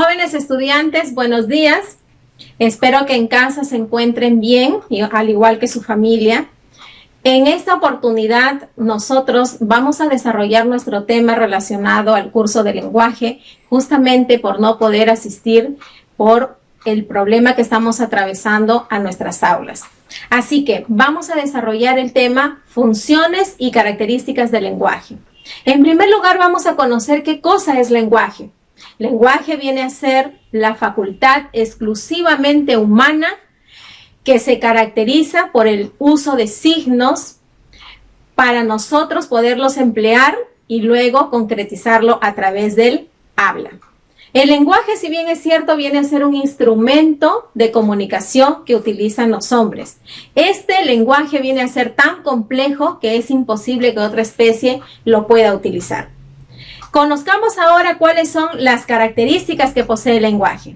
Jóvenes estudiantes, buenos días. Espero que en casa se encuentren bien, al igual que su familia. En esta oportunidad, nosotros vamos a desarrollar nuestro tema relacionado al curso de lenguaje, justamente por no poder asistir por el problema que estamos atravesando a nuestras aulas. Así que vamos a desarrollar el tema funciones y características del lenguaje. En primer lugar, vamos a conocer qué cosa es lenguaje. Lenguaje viene a ser la facultad exclusivamente humana que se caracteriza por el uso de signos para nosotros poderlos emplear y luego concretizarlo a través del habla. El lenguaje, si bien es cierto, viene a ser un instrumento de comunicación que utilizan los hombres. Este lenguaje viene a ser tan complejo que es imposible que otra especie lo pueda utilizar. Conozcamos ahora cuáles son las características que posee el lenguaje.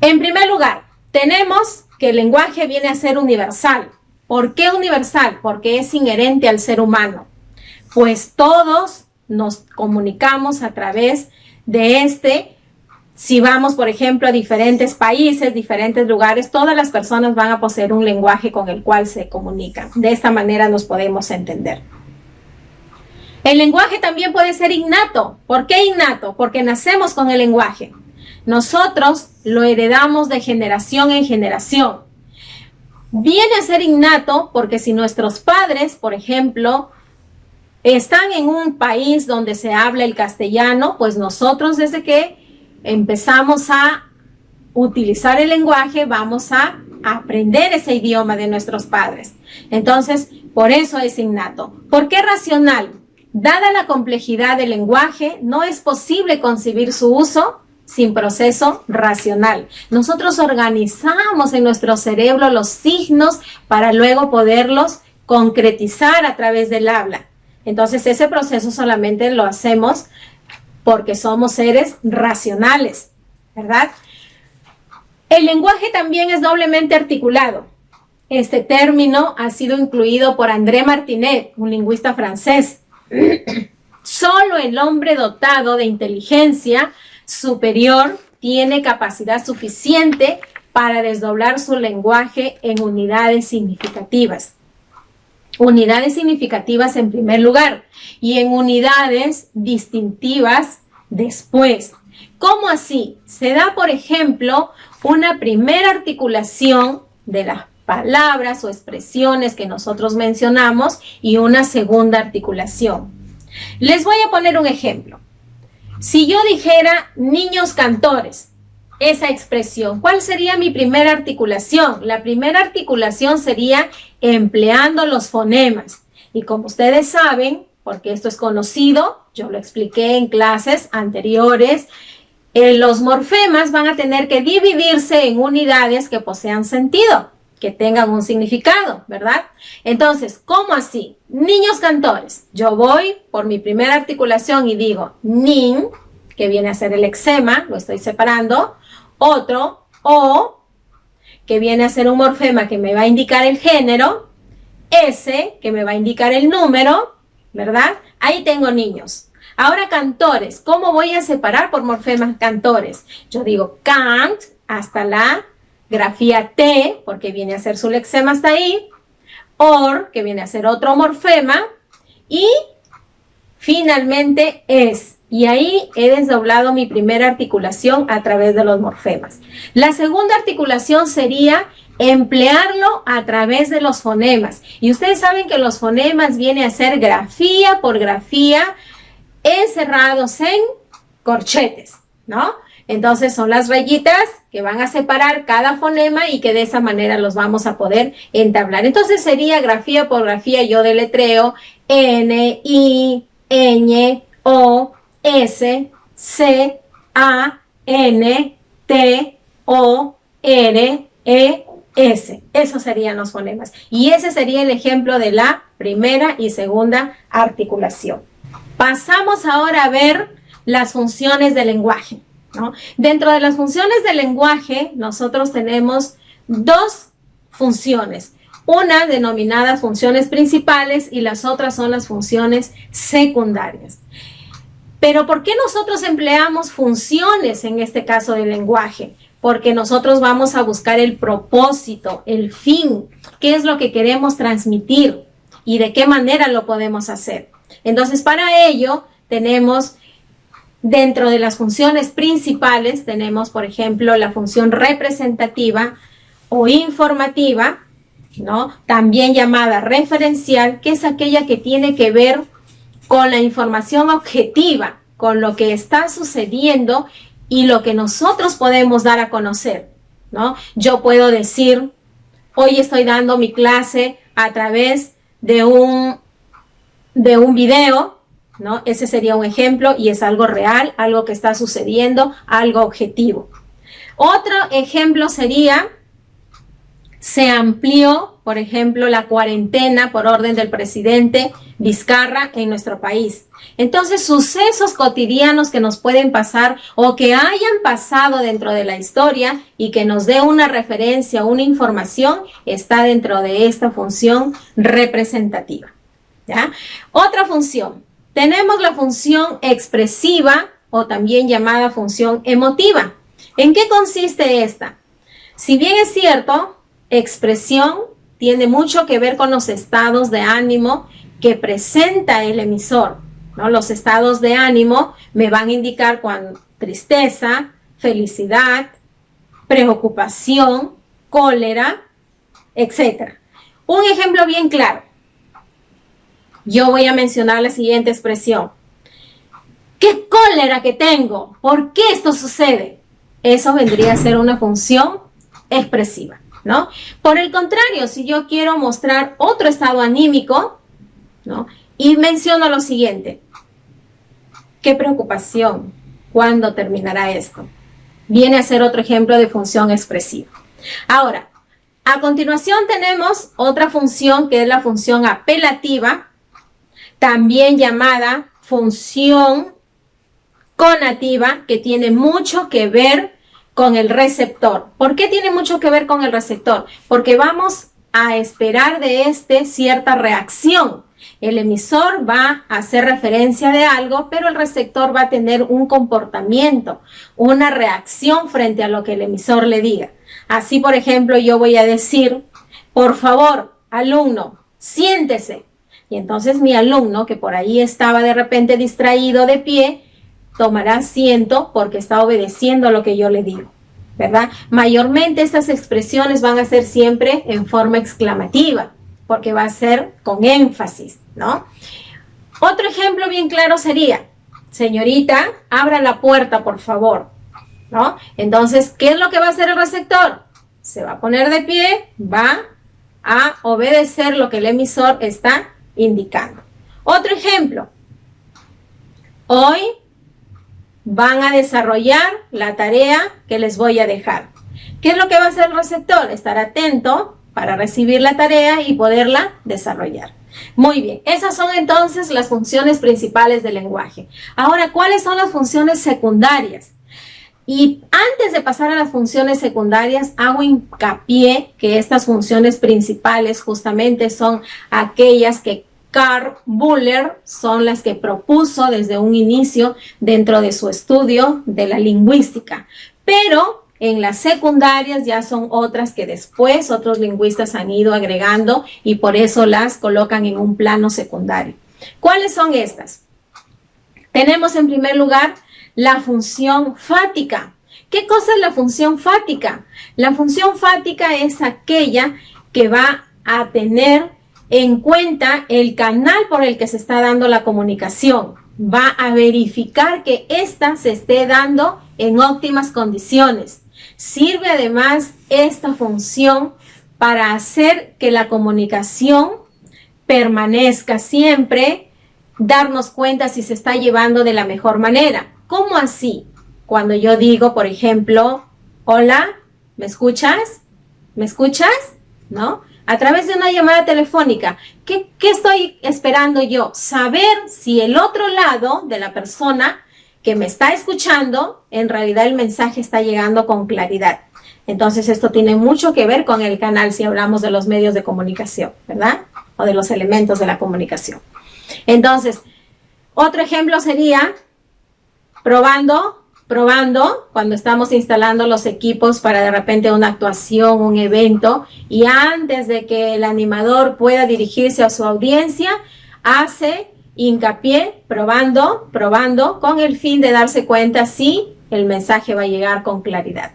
En primer lugar, tenemos que el lenguaje viene a ser universal. ¿Por qué universal? Porque es inherente al ser humano. Pues todos nos comunicamos a través de si vamos, por ejemplo, a diferentes países, diferentes lugares, todas las personas van a poseer un lenguaje con el cual se comunican. De esta manera nos podemos entender. El lenguaje también puede ser innato. ¿Por qué innato? Porque nacemos con el lenguaje. Nosotros lo heredamos de generación en generación. Viene a ser innato porque si nuestros padres, por ejemplo, están en un país donde se habla el castellano, pues nosotros desde que empezamos a utilizar el lenguaje vamos a aprender ese idioma de nuestros padres. Entonces, por eso es innato. ¿Por qué racional? Dada la complejidad del lenguaje, no es posible concebir su uso sin proceso racional. Nosotros organizamos en nuestro cerebro los signos para luego poderlos concretizar a través del habla. Entonces, ese proceso solamente lo hacemos porque somos seres racionales, ¿verdad? El lenguaje también es doblemente articulado. Este término ha sido incluido por André Martinet, un lingüista francés. Solo el hombre dotado de inteligencia superior tiene capacidad suficiente para desdoblar su lenguaje en unidades significativas. Unidades significativas en primer lugar y en unidades distintivas después. ¿Cómo así? Se da, por ejemplo, una primera articulación de las palabras o expresiones que nosotros mencionamos y una segunda articulación. Les voy a poner un ejemplo. Si yo dijera niños cantores, esa expresión, ¿cuál sería mi primera articulación? La primera articulación sería empleando los fonemas. Y como ustedes saben, porque esto es conocido, yo lo expliqué en clases anteriores, los morfemas van a tener que dividirse en unidades que posean sentido, que tengan un significado, ¿verdad? Entonces, ¿cómo así? Niños cantores. Yo voy por mi primera articulación y digo nin, que viene a ser el exema, lo estoy separando. Otro, o, que viene a ser un morfema que me va a indicar el género. S, que me va a indicar el número, ¿verdad? Ahí tengo niños. Ahora cantores. ¿Cómo voy a separar por morfemas cantores? Yo digo cant hasta la grafía T, porque viene a ser su lexema hasta ahí, or, que viene a ser otro morfema, y finalmente es. Y ahí he desdoblado mi primera articulación a través de los morfemas. La segunda articulación sería emplearlo a través de los fonemas. Y ustedes saben que los fonemas viene a ser grafía por grafía, encerrados en corchetes, ¿no? Entonces son las rayitas que van a separar cada fonema y que de esa manera los vamos a poder entablar. Entonces sería grafía por grafía, yo deletreo N, I, Ñ, O, S, C, A, N, T, O, R, E, S. Esos serían los fonemas. Y ese sería el ejemplo de la primera y segunda articulación. Pasamos ahora a ver las funciones del lenguaje, ¿no? Dentro de las funciones del lenguaje, nosotros tenemos dos funciones. Una denominada funciones principales y las otras son las funciones secundarias. Pero ¿por qué nosotros empleamos funciones en este caso del lenguaje? Porque nosotros vamos a buscar el propósito, el fin, qué es lo que queremos transmitir y de qué manera lo podemos hacer. Entonces, para ello tenemos, dentro de las funciones principales, tenemos, por ejemplo, la función representativa o informativa, ¿no? También llamada referencial, que es aquella que tiene que ver con la información objetiva, con lo que está sucediendo y lo que nosotros podemos dar a conocer, ¿no? Yo puedo decir, hoy estoy dando mi clase a través de un video, ¿no? Ese sería un ejemplo y es algo real, algo que está sucediendo, algo objetivo. Otro ejemplo sería, se amplió, por ejemplo, la cuarentena por orden del presidente Vizcarra en nuestro país. Entonces, sucesos cotidianos que nos pueden pasar o que hayan pasado dentro de la historia y que nos dé una referencia, una información, está dentro de esta función representativa, ¿ya? Otra función. Tenemos la función expresiva o también llamada función emotiva. ¿En qué consiste esta? Si bien es cierto, expresión tiene mucho que ver con los estados de ánimo que presenta el emisor, ¿no? Los estados de ánimo me van a indicar cuando tristeza, felicidad, preocupación, cólera, etc. Un ejemplo bien claro. Yo voy a mencionar la siguiente expresión. ¡Qué cólera que tengo! ¿Por qué esto sucede? Eso vendría a ser una función expresiva, ¿no? Por el contrario, si yo quiero mostrar otro estado anímico, ¿no? Y menciono lo siguiente. ¡Qué preocupación! ¿Cuándo terminará esto? Viene a ser otro ejemplo de función expresiva. Ahora, a continuación tenemos otra función que es la función apelativa, también llamada función conativa, que tiene mucho que ver con el receptor. ¿Por qué tiene mucho que ver con el receptor? Porque vamos a esperar de este cierta reacción. El emisor va a hacer referencia de algo, pero el receptor va a tener un comportamiento, una reacción frente a lo que el emisor le diga. Así, por ejemplo, yo voy a decir, por favor, alumno, siéntese. Y entonces mi alumno, que por ahí estaba de repente distraído de pie, tomará asiento porque está obedeciendo lo que yo le digo, ¿verdad? Mayormente estas expresiones van a ser siempre en forma exclamativa, porque va a ser con énfasis, ¿no? Otro ejemplo bien claro sería, señorita, abra la puerta, por favor, ¿no? Entonces, ¿qué es lo que va a hacer el receptor? Se va a poner de pie, va a obedecer lo que el emisor está indicando. Otro ejemplo. Hoy van a desarrollar la tarea que les voy a dejar. ¿Qué es lo que va a hacer el receptor? Estar atento para recibir la tarea y poderla desarrollar. Muy bien, esas son entonces las funciones principales del lenguaje. Ahora, ¿cuáles son las funciones secundarias? Y antes de pasar a las funciones secundarias, hago hincapié que estas funciones principales justamente son aquellas que Karl Buller son las que propuso desde un inicio dentro de su estudio de la lingüística. Pero en las secundarias ya son otras que después otros lingüistas han ido agregando y por eso las colocan en un plano secundario. ¿Cuáles son estas? Tenemos en primer lugar la función fática. ¿Qué cosa es la función fática? La función fática es aquella que va a tener en cuenta el canal por el que se está dando la comunicación. Va a verificar que ésta se esté dando en óptimas condiciones. Sirve además esta función para hacer que la comunicación permanezca siempre, darnos cuenta si se está llevando de la mejor manera. ¿Cómo así? Cuando yo digo, por ejemplo, hola, ¿me escuchas? ¿Me escuchas? ¿No? A través de una llamada telefónica, ¿qué estoy esperando yo? Saber si el otro lado de la persona que me está escuchando, en realidad el mensaje está llegando con claridad. Entonces esto tiene mucho que ver con el canal si hablamos de los medios de comunicación, ¿verdad? O de los elementos de la comunicación. Entonces, otro ejemplo sería, probando, cuando estamos instalando los equipos para de repente una actuación, un evento, y antes de que el animador pueda dirigirse a su audiencia, hace hincapié, probando, con el fin de darse cuenta si el mensaje va a llegar con claridad.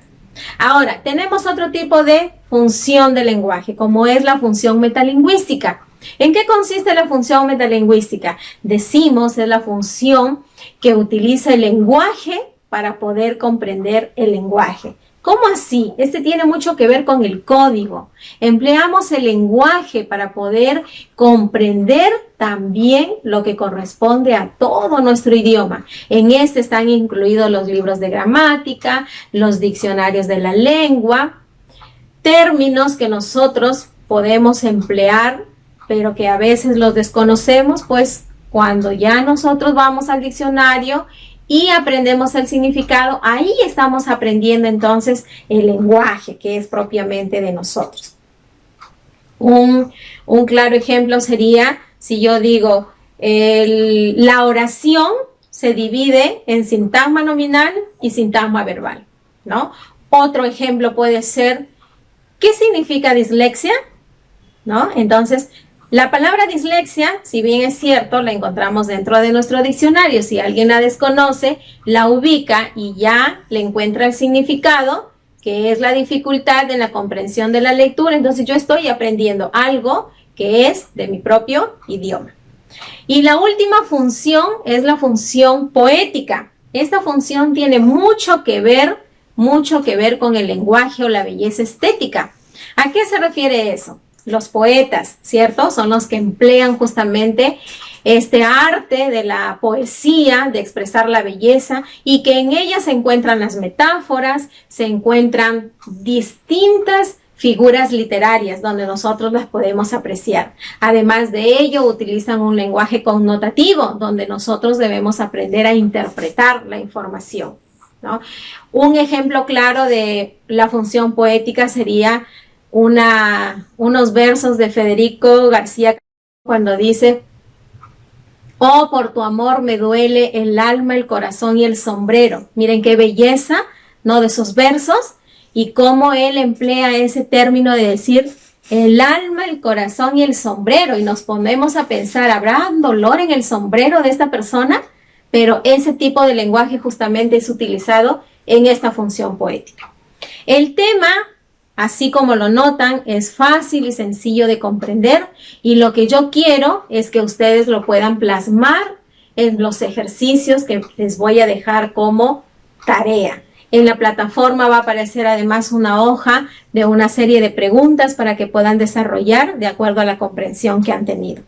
Ahora, tenemos otro tipo de función del lenguaje, como es la función metalingüística. ¿En qué consiste la función metalingüística? Decimos es la función que utiliza el lenguaje para poder comprender el lenguaje. ¿Cómo así? Este tiene mucho que ver con el código. Empleamos el lenguaje para poder comprender también lo que corresponde a todo nuestro idioma. En este están incluidos los libros de gramática, los diccionarios de la lengua, términos que nosotros podemos emplear, pero que a veces los desconocemos, pues cuando ya nosotros vamos al diccionario y aprendemos el significado, ahí estamos aprendiendo entonces el lenguaje que es propiamente de nosotros. Un claro ejemplo sería si yo digo la oración se divide en sintagma nominal y sintagma verbal, ¿no? Otro ejemplo puede ser, ¿qué significa dislexia? ¿No? Entonces, la palabra dislexia, si bien es cierto, la encontramos dentro de nuestro diccionario. Si alguien la desconoce, la ubica y ya le encuentra el significado, que es la dificultad en la comprensión de la lectura. Entonces yo estoy aprendiendo algo que es de mi propio idioma. Y la última función es la función poética. Esta función tiene mucho que ver con el lenguaje o la belleza estética. ¿A qué se refiere eso? Los poetas, ¿cierto? Son los que emplean justamente este arte de la poesía, de expresar la belleza, y que en ella se encuentran las metáforas, se encuentran distintas figuras literarias donde nosotros las podemos apreciar. Además de ello, utilizan un lenguaje connotativo donde nosotros debemos aprender a interpretar la información, ¿no? Un ejemplo claro de la función poética sería unos versos de Federico García cuando dice: oh, por tu amor me duele el alma, el corazón y el sombrero. Miren qué belleza, ¿no?, de esos versos, y cómo él emplea ese término de decir el alma, el corazón y el sombrero, y nos ponemos a pensar, ¿habrá dolor en el sombrero de esta persona? Pero ese tipo de lenguaje justamente es utilizado en esta función poética. El tema, así como lo notan, es fácil y sencillo de comprender, y lo que yo quiero es que ustedes lo puedan plasmar en los ejercicios que les voy a dejar como tarea. En la plataforma va a aparecer además una hoja de una serie de preguntas para que puedan desarrollar de acuerdo a la comprensión que han tenido.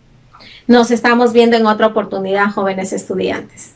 Nos estamos viendo en otra oportunidad, jóvenes estudiantes.